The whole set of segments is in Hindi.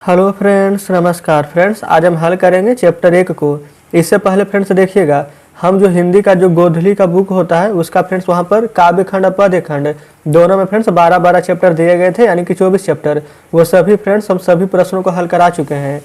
हेलो फ्रेंड्स, नमस्कार फ्रेंड्स। आज हम हल करेंगे चैप्टर 1 को। इससे पहले फ्रेंड्स देखिएगा, हम जो हिंदी का जो गोधली का बुक होता है उसका फ्रेंड्स वहाँ पर काव्य खंड और पद्य खंड दोनों में फ्रेंड्स 12-12 चैप्टर दिए गए थे, यानी कि 24 चैप्टर। वो सभी फ्रेंड्स हम सभी प्रश्नों को हल करा चुके हैं।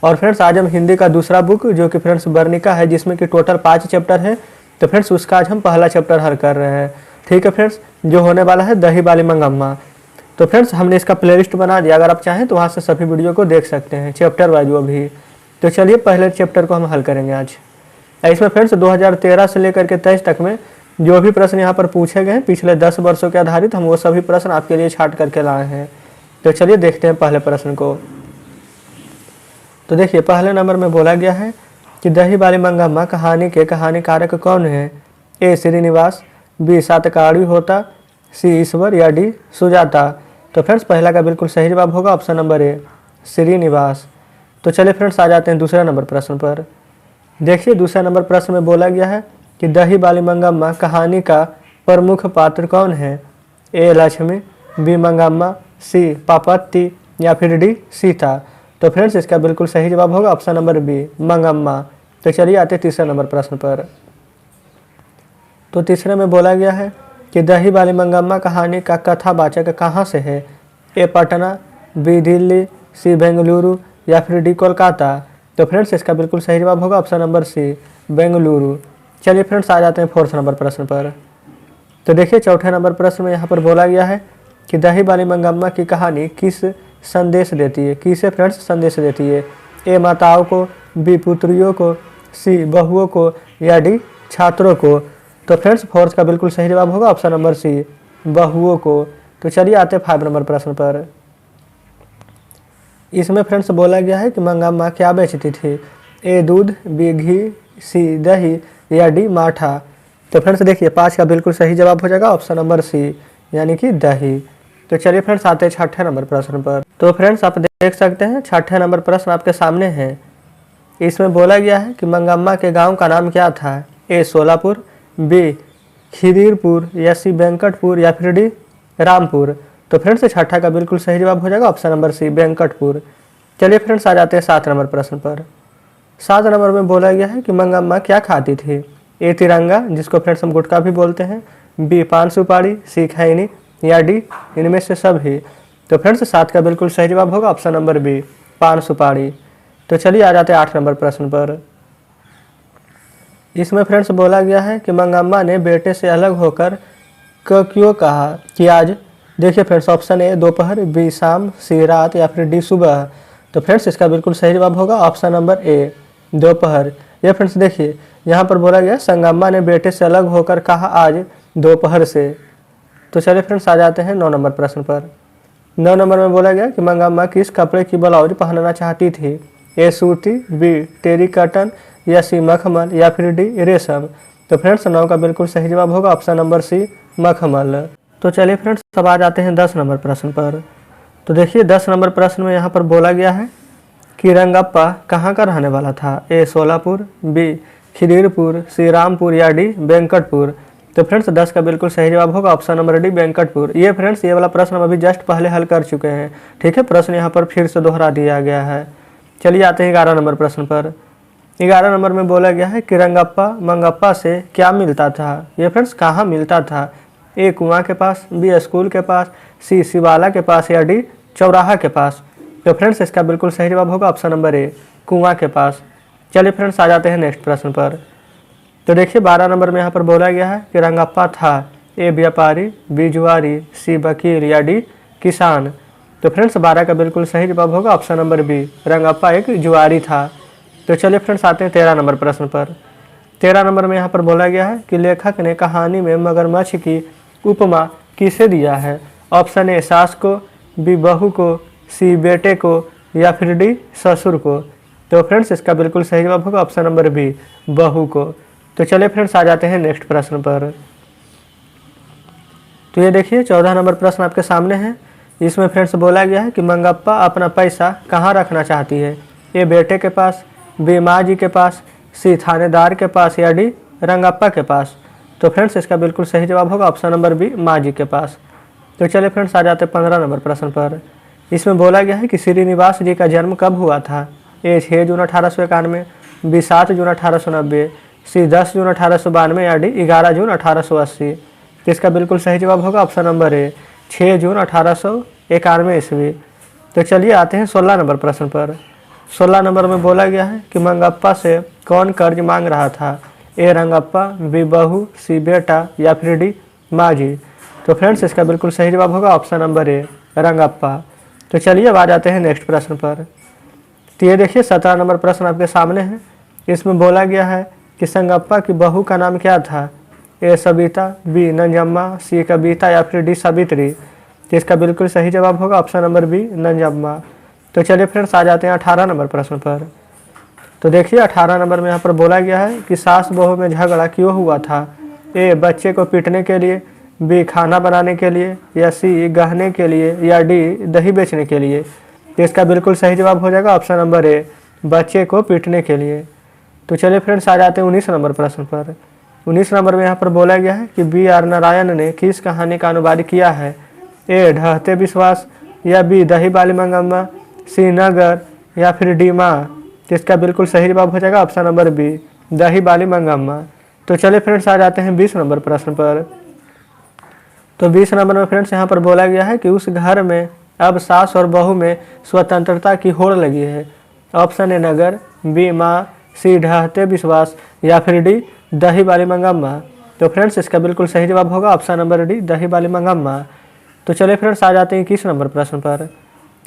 और फ्रेंड्स आज हम हिंदी का दूसरा बुक जो कि फ्रेंड्स वर्णिका है, जिसमें कि टोटल 5 चैप्टर है, तो फ्रेंड्स उसका आज हम पहला चैप्टर हल कर रहे हैं। ठीक है फ्रेंड्स, जो होने वाला है दही बाली मंगम्मा। तो फ्रेंड्स हमने इसका प्लेलिस्ट बना दिया, अगर आप चाहें तो वहाँ से सभी वीडियो को देख सकते हैं चैप्टर वाइज वो भी। तो चलिए पहले चैप्टर को हम हल करेंगे आज। इसमें फ्रेंड्स 2013 से लेकर के 23 तक में जो भी प्रश्न यहाँ पर पूछे गए हैं पिछले 10 वर्षों के आधारित, हम वो सभी प्रश्न आपके लिए छाट करके लाए हैं। तो चलिए देखते हैं पहले प्रश्न को। तो देखिए पहले नंबर में बोला गया है कि दही बाली मंगम्मा कहानी के कहानीकारक कौन है? ए श्रीनिवास, बी सातकाड़ी होता, सी ईश्वर या डी सुजाता। तो फ्रेंड्स पहला का बिल्कुल सही जवाब होगा ऑप्शन नंबर ए श्रीनिवास। तो चलिए फ्रेंड्स आ जाते हैं दूसरे नंबर प्रश्न पर। देखिए दूसरा नंबर प्रश्न में बोला गया है कि दही बाली मंगम्मा कहानी का प्रमुख पात्र कौन है? ए लक्ष्मी, बी मंगम्मा, सी पापत्ती या फिर डी सीता। तो फ्रेंड्स इसका बिल्कुल सही जवाब होगा ऑप्शन नंबर बी मंगम्मा। तो चलिए आते हैं तीसरे नंबर प्रश्न पर। तो तीसरे में बोला गया है कि दही बाली मंगम्मा कहानी का कथावाचक कहाँ से है? ए पटना, बी दिल्ली, सी बेंगलुरु या फिर डी कोलकाता। तो फ्रेंड्स इसका बिल्कुल सही जवाब होगा ऑप्शन नंबर सी बेंगलुरु। चलिए फ्रेंड्स आ जाते हैं फोर्थ नंबर प्रश्न पर। तो देखिए चौथे नंबर प्रश्न में यहाँ पर बोला गया है कि दही बाली मंगम्मा की कहानी किस संदेश देती है? किसे फ्रेंड्स संदेश देती है? ए माताओं को, बी पुत्रियों को, सी बहुओं को या डी छात्रों को। तो फ्रेंड्स फोर्थ का बिल्कुल सही जवाब होगा ऑप्शन नंबर सी बहुओं को। तो चलिए आते हैं 5 नंबर प्रश्न पर। इसमें फ्रेंड्स बोला गया है कि मंगम्मा क्या बेचती थी? ए दूध, बी घी, सी दही या डी माठा। तो फ्रेंड्स देखिए 5 का बिल्कुल सही जवाब हो जाएगा ऑप्शन नंबर सी यानी कि दही। तो चलिए फ्रेंड्स आते हैं छठे नंबर प्रश्न पर। तो फ्रेंड्स आप देख सकते हैं छठे नंबर प्रश्न आपके सामने है। इसमें बोला गया है कि मंगम्मा के गाँव का नाम क्या था? ए सोलापुर, बी खिदीरपुर या सी वेंकटपुर या फिर डी रामपुर। तो फ्रेंड्स छठा का बिल्कुल सही जवाब हो जाएगा ऑप्शन नंबर सी वेंकटपुर। चलिए फ्रेंड्स आ जाते हैं 7 नंबर प्रश्न पर। 7 नंबर में बोला गया है कि मंगम्मा क्या खाती थी? ए तिरंगा, जिसको फ्रेंड्स हम गुटखा भी बोलते हैं, बी पान सुपारी, सी खैनी या डी इनमें से सभी। तो फ्रेंड्स 7 का बिल्कुल सही जवाब होगा ऑप्शन नंबर बी पान सुपारी। तो चलिए आ जाते हैं 8 नंबर प्रश्न पर। इसमें फ्रेंड्स बोला गया है कि मंगम्मा ने बेटे से अलग होकर क्यों कहा कि आज? देखिए फ्रेंड्स ऑप्शन ए दोपहर, बी शाम, सी रात या फिर डी सुबह। तो फ्रेंड्स इसका बिल्कुल सही जवाब होगा ऑप्शन नंबर ए दोपहर। ये फ्रेंड्स देखिए यहाँ पर बोला गया संगम्मा ने बेटे से अलग होकर कहा आज दोपहर से। तो चलिए फ्रेंड्स आ जाते हैं 9 नंबर प्रश्न पर। 9 नंबर में बोला गया कि मंगम्मा किस कपड़े की ब्लाउज पहनना चाहती थी? ए सूती, बी टेरी कॉटन या सी मखमल या फिर डी रेशम। तो फ्रेंड्स 9 का बिल्कुल सही जवाब होगा ऑप्शन नंबर सी मखमल। तो चलिए फ्रेंड्स अब आ जाते हैं 10 नंबर प्रश्न पर। तो देखिए 10 नंबर प्रश्न में यहाँ पर बोला गया है कि रंगप्पा कहाँ का रहने वाला था? ए सोलापुर, बी खिदीरपुर, सी रामपुर या डी वेंकटपुर। तो फ्रेंड्स 10 का बिल्कुल सही जवाब होगा ऑप्शन नंबर डी वेंकटपुर। ये फ्रेंड्स ये वाला प्रश्न हम अभी जस्ट पहले हल कर चुके हैं। ठीक है, प्रश्न यहाँ पर फिर से दोहरा दिया गया है। चलिए आते हैं 11 नंबर प्रश्न पर। 11 नंबर में बोला गया है कि रंगप्पा मंगप्पा से क्या मिलता था? ये फ्रेंड्स कहाँ मिलता था? ए कुआं के पास, बी स्कूल के पास, सी शिवाला के पास या डी चौराहा के पास। तो फ्रेंड्स इसका बिल्कुल सही जवाब होगा ऑप्शन नंबर ए कुआं के पास। चलिए फ्रेंड्स आ जाते हैं नेक्स्ट प्रश्न पर। तो देखिए 12 नंबर में यहाँ पर बोला गया है कि रंगप्पा था ए व्यापारी, बी जुआरी, सी वकील या डी किसान। तो फ्रेंड्स 12 का बिल्कुल सही जवाब होगा ऑप्शन नंबर बी रंगप्पा एक जुआरी था। तो चलिए फ्रेंड्स आते हैं 13 नंबर प्रश्न पर। 13 नंबर में यहाँ पर बोला गया है कि लेखक ने कहानी में मगरमच्छ की उपमा किसे दिया है? ऑप्शन ए सास को, बी बहू को, सी बेटे को या फिर डी ससुर को। तो फ्रेंड्स इसका बिल्कुल सही जवाब होगा ऑप्शन नंबर बी बहू को। तो चलिए फ्रेंड्स आ जाते हैं नेक्स्ट प्रश्न पर। तो ये देखिए 14 नंबर प्रश्न आपके सामने है। इसमें फ्रेंड्स बोला गया है कि मंगप्पा अपना पैसा कहाँ रखना चाहती है? ए बेटे के पास, बी माँ जी के पास, सी थानेदार के पास या डी रंगप्पा के पास। तो फ्रेंड्स इसका बिल्कुल सही जवाब होगा ऑप्शन नंबर बी माँ जी के पास। तो चलिए फ्रेंड्स आ जाते हैं 15 नंबर प्रश्न पर। इसमें बोला गया है कि श्रीनिवास जी का जन्म कब हुआ था। ए 6 जून 1891, बी 7 जून 1890, सी 10 जून 1892 या डी 11 जून 1880। तो इसका बिल्कुल सही जवाब होगा ऑप्शन नंबर ए 6 जून 1891 ईस्वी। तो चलिए आते हैं 16 नंबर प्रश्न पर। 16 नंबर में बोला गया है कि मंगप्पा से कौन कर्ज मांग रहा था। ए रंगप्पा, बी बहू, सी बेटा या फिर डी माँ जी। तो फ्रेंड्स इसका बिल्कुल सही जवाब होगा ऑप्शन नंबर ए रंगप्पा। तो चलिए अब आ जाते हैं नेक्स्ट प्रश्न पर। तो ये देखिए 17 नंबर प्रश्न आपके सामने है। इसमें बोला गया है कि संगप्पा की बहू का नाम क्या था। ए सबिता, बी नंजम्मा, सी कविता या फिर डी सावित्री। तो इसका बिल्कुल सही जवाब होगा ऑप्शन नंबर बी नंजम्मा। तो चलिए फ्रेंड्स आ जाते हैं 18 नंबर प्रश्न पर। तो देखिए 18 नंबर में यहाँ पर बोला गया है कि सास बहू में झगड़ा क्यों हुआ था। ए बच्चे को पीटने के लिए, बी खाना बनाने के लिए या सी गहने के लिए या डी दही बेचने के लिए। तो इसका बिल्कुल सही जवाब हो जाएगा ऑप्शन नंबर ए बच्चे को पीटने के लिए। तो चलिए फ्रेंड्स आ जाते हैं 19 नंबर प्रश्न पर। 19 नंबर में यहाँ पर बोला गया है कि बी आर नारायण ने किस कहानी का अनुवाद किया है। ए ढहते विश्वास या बी दही बाली मंगम्मा, सी नगर या फिर डी माँ। तो इसका बिल्कुल सही जवाब हो जाएगा ऑप्शन नंबर बी दही बाली मंगम्मा। तो चलिए फ्रेंड्स आ जाते हैं 20 नंबर प्रश्न पर। तो 20 नंबर में फ्रेंड्स यहाँ पर बोला गया है कि उस घर में अब सास और बहू में स्वतंत्रता की होड़ लगी है। ऑप्शन ए नगर, बी माँ, सी ढहते विश्वास या फिर डी दही बाली मंगम्मा। तो फ्रेंड्स इसका बिल्कुल सही जवाब होगा ऑप्शन नंबर डी दही बाली मंगम्मा। तो चलिए फ्रेंड्स आ जाते हैं 21 नंबर प्रश्न पर।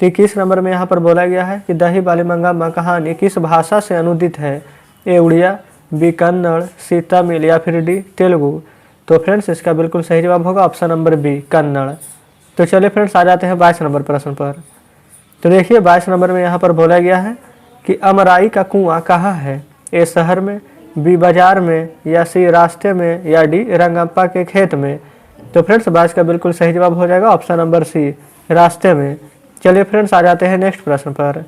तो 21 नंबर में यहाँ पर बोला गया है कि दही बाली मंगम्मा कहानी किस भाषा से अनुदित है। ए उड़िया, बी कन्नड़, सी तमिल या फिर डी तेलुगु। तो फ्रेंड्स इसका बिल्कुल सही जवाब होगा ऑप्शन नंबर बी कन्नड़। तो चलिए फ्रेंड्स आ जाते हैं 22 नंबर प्रश्न पर। तो देखिए 22 नंबर में यहाँ पर बोला गया है कि अमराई का कुआं कहाँ है। ए शहर में, बी बाजार में या सी रास्ते में या डी रंगप्पा के खेत में। तो फ्रेंड्स 22 का बिल्कुल सही जवाब हो जाएगा ऑप्शन नंबर सी रास्ते में। चलिए फ्रेंड्स आ जाते हैं नेक्स्ट प्रश्न पर।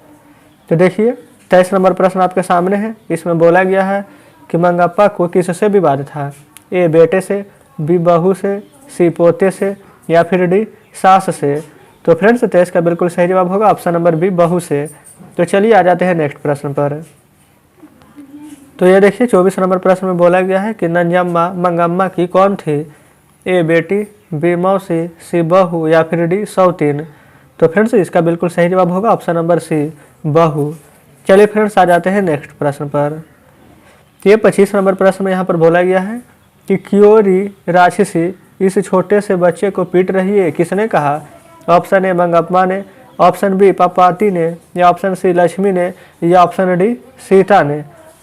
तो देखिए 23 नंबर प्रश्न आपके सामने है। इसमें बोला गया है कि मंगप्पा को किससे विवाद था। ए बेटे से, बी बहू से, सी पोते से या फिर डी सास से। तो फ्रेंड्स 23 का बिल्कुल सही जवाब होगा ऑप्शन नंबर बी बहू से। तो चलिए आ जाते हैं नेक्स्ट प्रश्न पर। तो ये देखिए 24 नंबर प्रश्न में बोला गया है कि नंजम्मा मंगम्मा की कौन थी। ए बेटी, बी मौसी, सी बहू या फिर डी सौतीन। तो फ्रेंड्स इसका बिल्कुल सही जवाब होगा ऑप्शन नंबर सी बहू। चलिए फ्रेंड्स आ जाते हैं नेक्स्ट प्रश्न पर। ये 25 नंबर प्रश्न में यहाँ पर बोला गया है कि क्योरी राक्षसी इस छोटे से बच्चे को पीट रही है, किसने कहा। ऑप्शन ए मंगप्पा ने, ऑप्शन बी पापाती ने या ऑप्शन सी लक्ष्मी ने या ऑप्शन डी सीता ने।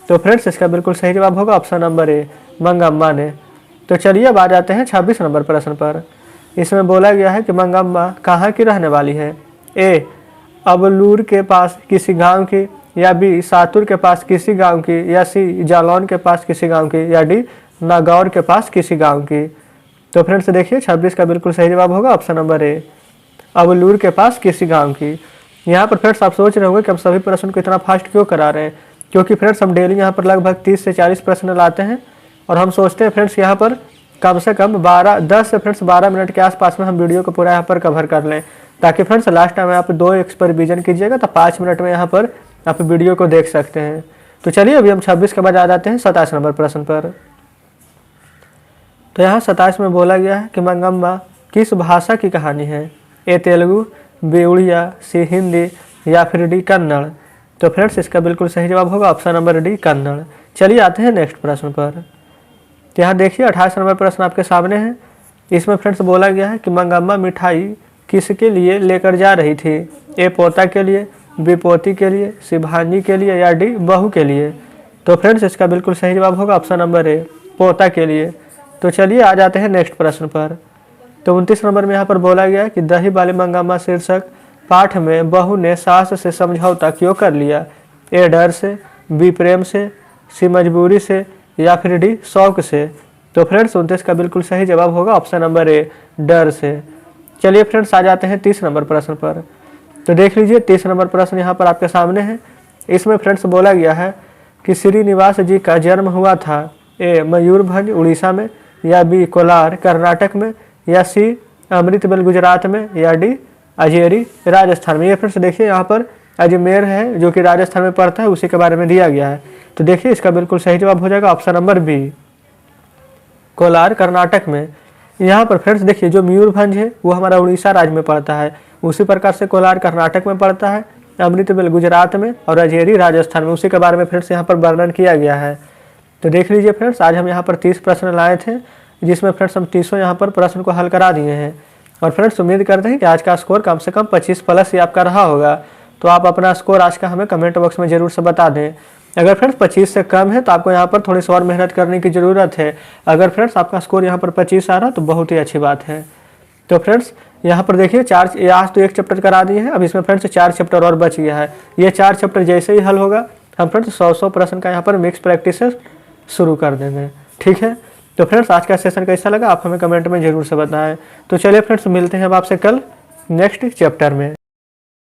तो फ्रेंड्स इसका बिल्कुल सही जवाब होगा ऑप्शन नंबर ए मंगम्मा ने। तो चलिए अब आ जाते हैं 26 नंबर प्रश्न पर। इसमें बोला गया है कि मंगम्मा कहाँ की रहने वाली है। ए अबलूर के पास किसी गांव की या बी सातुर के पास किसी गांव की या सी जालौन के पास किसी गांव की या डी नागौर के पास किसी गांव की। तो फ्रेंड्स देखिए 26 का बिल्कुल सही जवाब होगा ऑप्शन नंबर ए अबलूर के पास किसी गांव की। यहाँ पर फ्रेंड्स आप सोच रहे होंगे कि हम सभी प्रश्न को इतना फास्ट क्यों करा रहे हैं, क्योंकि फ्रेंड्स हम डेली यहाँ पर लगभग 30 से 40 प्रश्न लाते हैं और हम सोचते हैं फ्रेंड्स यहाँ पर कम से कम 10 से फ्रेंड्स 12 मिनट के आसपास में हम वीडियो को पूरा यहाँ पर कवर कर लें, ताकि फ्रेंड्स लास्ट टाइम आप 2 एक्स पर रिवीजन कीजिएगा तो 5 मिनट में यहाँ पर आप वीडियो को देख सकते हैं। तो चलिए अभी हम 26 के बाद आ जाते हैं 27 नंबर प्रश्न पर। तो यहाँ 27 में बोला गया है कि मंगम्मा किस भाषा की कहानी है। ए तेलुगु, बी उड़िया, सी हिंदी या फिर डी कन्नड़। तो फ्रेंड्स इसका बिल्कुल सही जवाब होगा ऑप्शन नंबर डी कन्नड़। चलिए आते हैं नेक्स्ट प्रश्न पर। तो यहाँ देखिए 28 नंबर प्रश्न आपके सामने है। इसमें फ्रेंड्स बोला गया है कि मंगम्मा मिठाई किसके लिए लेकर जा रही थी। ए पोता के लिए, बी पोती के लिए, सी भांजी के लिए या डी बहू के लिए। तो फ्रेंड्स इसका बिल्कुल सही जवाब होगा ऑप्शन नंबर ए पोता के लिए। तो चलिए आ जाते हैं नेक्स्ट प्रश्न पर। तो 29 नंबर में यहाँ पर बोला गया कि दही बाली मंगम्मा शीर्षक पाठ में बहू ने सास से समझौता क्यों कर लिया। ए डर से, बी प्रेम से, सी मजबूरी से या फिर डी शौक से। तो फ्रेंड्स 29 का बिल्कुल सही जवाब होगा ऑप्शन नंबर ए डर से। चलिए फ्रेंड्स आ जाते हैं 30 नंबर प्रश्न पर। तो देख लीजिए 30 नंबर प्रश्न यहाँ पर आपके सामने है। इसमें फ्रेंड्स बोला गया है कि श्रीनिवास जी का जन्म हुआ था। ए मयूरभंज उड़ीसा में या बी कोलार कर्नाटक में या सी अमृतसर गुजरात में या डी अजेरी राजस्थान में। ये फ्रेंड्स देखिए यहाँ पर अजमेर है जो कि राजस्थान में पड़ता है, उसी के बारे में दिया गया है। तो देखिए इसका बिल्कुल सही जवाब हो जाएगा option number B, Kolar Karnataka में। यहाँ पर फ्रेंड्स देखिए जो मयूरभंज है वो हमारा उड़ीसा राज्य में पड़ता है, उसी प्रकार से कोलार कर्नाटक में पड़ता है, अमृतसर गुजरात में और अजेरी राजस्थान में, उसी के बारे में फ्रेंड्स यहाँ पर वर्णन किया गया है। तो देख लीजिए फ्रेंड्स, आज हम यहाँ पर 30 प्रश्न लाए थे, जिसमें फ्रेंड्स हम 30 यहाँ पर प्रश्न को हल करा दिए हैं। और फ्रेंड्स उम्मीद करते हैं कि आज का स्कोर कम से कम 25 प्लस ही आपका रहा होगा। तो आप अपना स्कोर आज का हमें कमेंट बॉक्स में जरूर से बता दें। अगर फ्रेंड्स 25 से कम है तो आपको यहाँ पर थोड़ी सी और मेहनत करने की ज़रूरत है। अगर फ्रेंड्स आपका स्कोर यहाँ पर 25 आ रहा तो बहुत ही अच्छी बात है। तो फ्रेंड्स यहाँ पर देखिए आज तो एक चैप्टर करा दिए हैं, अब इसमें फ्रेंड्स 4 चैप्टर और बच गया है। ये 4 चैप्टर जैसे ही हल होगा हम फ्रेंड्स 100 प्रश्न का यहाँ पर मिक्स प्रैक्टिस शुरू कर देंगे, ठीक है। तो फ्रेंड्स आज का सेशन कैसा लगा आप हमें कमेंट में ज़रूर से बताएं। तो चलिए फ्रेंड्स मिलते हैं अब आपसे कल नेक्स्ट चैप्टर में।